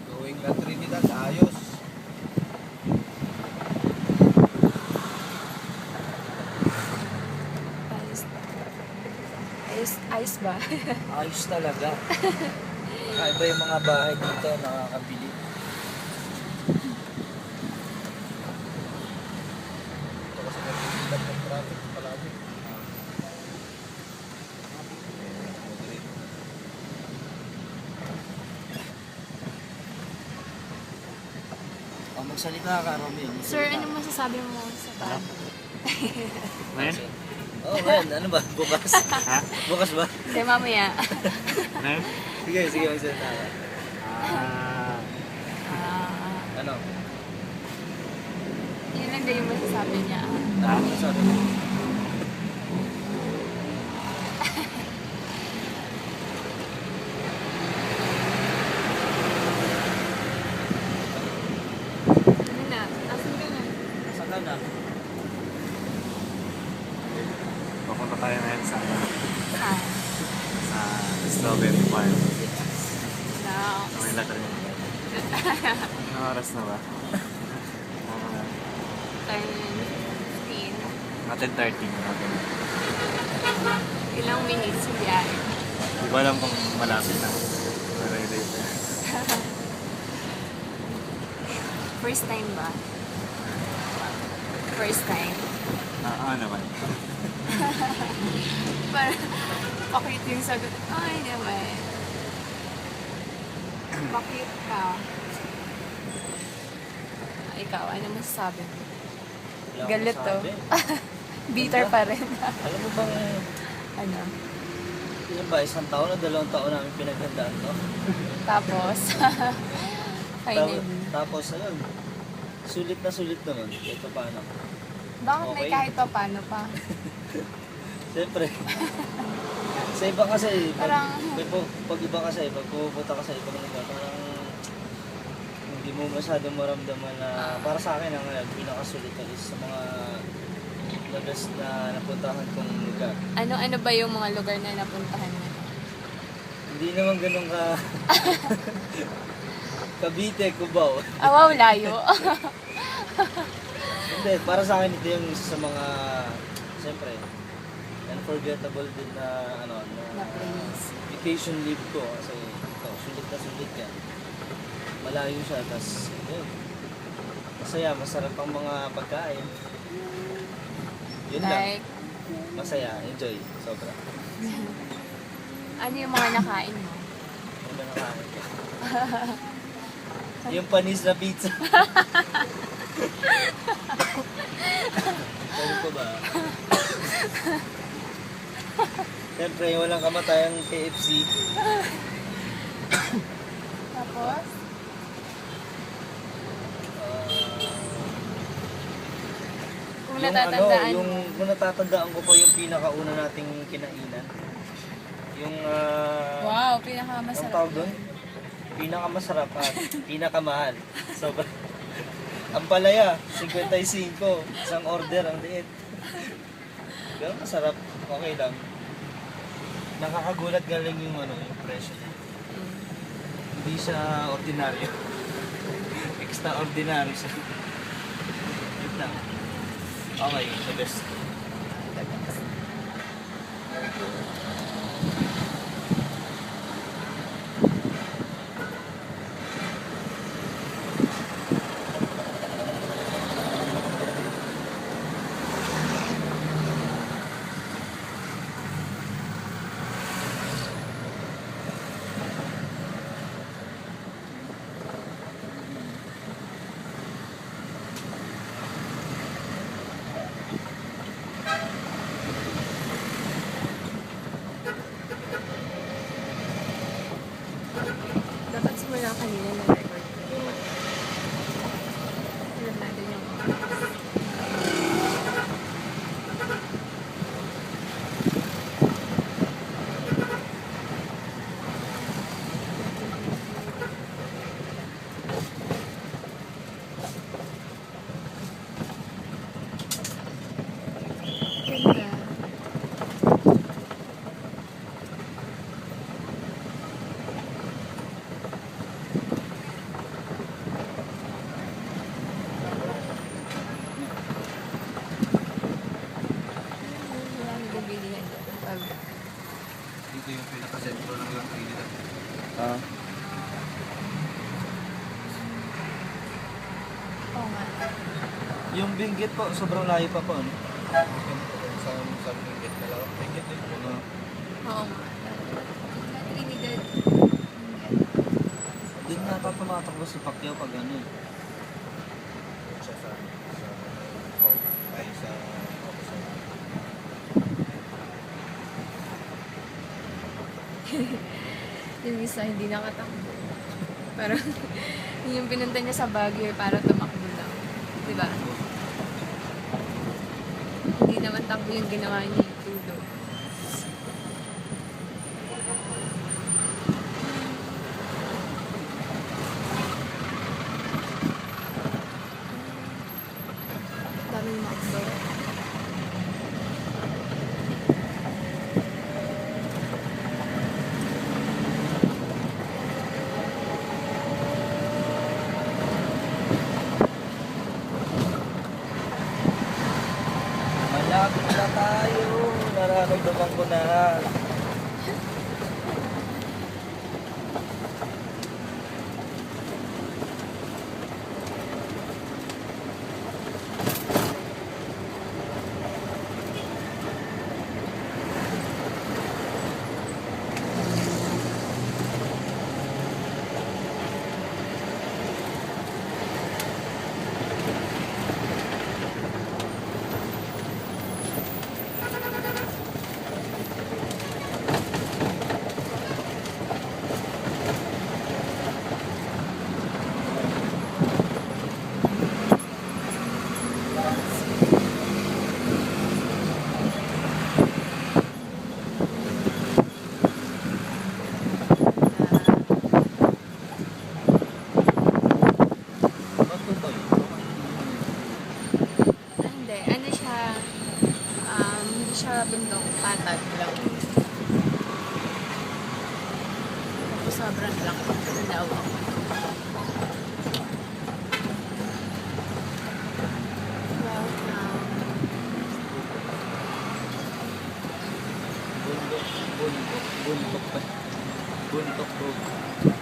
Going na Trinidad, ayos. Ayos ba? Ayos talaga. Kakaiba yung mga bahay dito, nakakabili. Ito kasi nagtitindag ng traffic palagi. Magsalita ka, Romeo. Sir, ano masasabi mo sa pag? Ngayon? Oh, man. Ano ba? Bukas? Ha? Bukas ba? Hindi, mamaya. Ngayon? Sige, sige, magsalita ka. Ano? Yun lang din yung masasabi niya. Ano sabi mo? Ano na? Asan ka na? Saan ka na? Papunta tayo ngayon sa Saan? Strawberry Farm. No. May latar niya. Anong oras na ba? 10:15. Mga 10:30. Okay. Ilang minutes yung biyahe? Di ba alam kung malapit na. Malapit na. First time ba? First time. Naman. Parang pakit yung sagot. Ay, naman. Pakit ka. Ikaw, ano masasabi mo? Wala akong Galit to. masabi. Bitter pa rin. Alam mo bang, Ano? yun ba, 1 taon o 2 taon namin pinaghandaan to? Tapos, finally. Tapos, ayun, sulit naman. Ito paano? Bakit may Okay. kahit pa paano pa? Siyempre. Sa iba kasi, Parang- pag iba kasi, pag pupunta ka sa ibang lugar, parang hindi mo masyadong maramdaman na, para sa akin, ang pinakasulit na is sa mga the best na napuntahan kong lugar. Ano ba yung mga lugar na napuntahan mo? Hindi naman ganun ka Cavite, Cubao. Ah, wow, layo. Hindi, para sa akin ito yung isa sa mga, siyempre, unforgettable din na, Na place. vacation leave ko. Kasi ito, sulit yan. Malayo siya, tas, yun. Masaya, masarap ang mga pagkain. Yun lang. Like, Masaya, enjoy, sobra. ano yung mga nakain mo? Yun lang nakain ko. Yung panis na pizza. Ano ko ba? Siyempre, walang kamatayang KFC. Tapos? Kung natatandaan mo. Kung natatandaan ko pa yung pinakauna nating kinainan. Yung, Wow, ang pinakamasarap. tawag doon? Pinakamasarap at pinakamahal. Sobrang. Ang palaya, 55. Isang order, ang liit. Pero masarap. Okay lang. Nakakagulat galing yung yung presyo niya. Hindi siya ordinaryo. Extraordinary siya. Yun lang. Okay, the best. Dito yung pinaka-sentro ng Lang Trinidad. Ah. Oo nga. Yung Benguet po, sobrang layo pa po. Ano? Sa Benguet na lang. Benguet din po. Oo nga. Trinidad. Doon nga tumatakbo si Pacquiao pag ano eh. Siya sa ay sa Yung isa hindi nakatakbo. Parang yung pinunta niya sa Baguio para tumakbo lang. Di ba? Hindi naman takbo yung ginawa niya yung tulo. Daming makdo. Malapit na tayo. Nararamdaman ko na. Matutoy. Hindi. Ano siya? Hindi siya bundok. Patag lang. Tapos sobrang lang. Daw. Bundok pa. Bundok bro.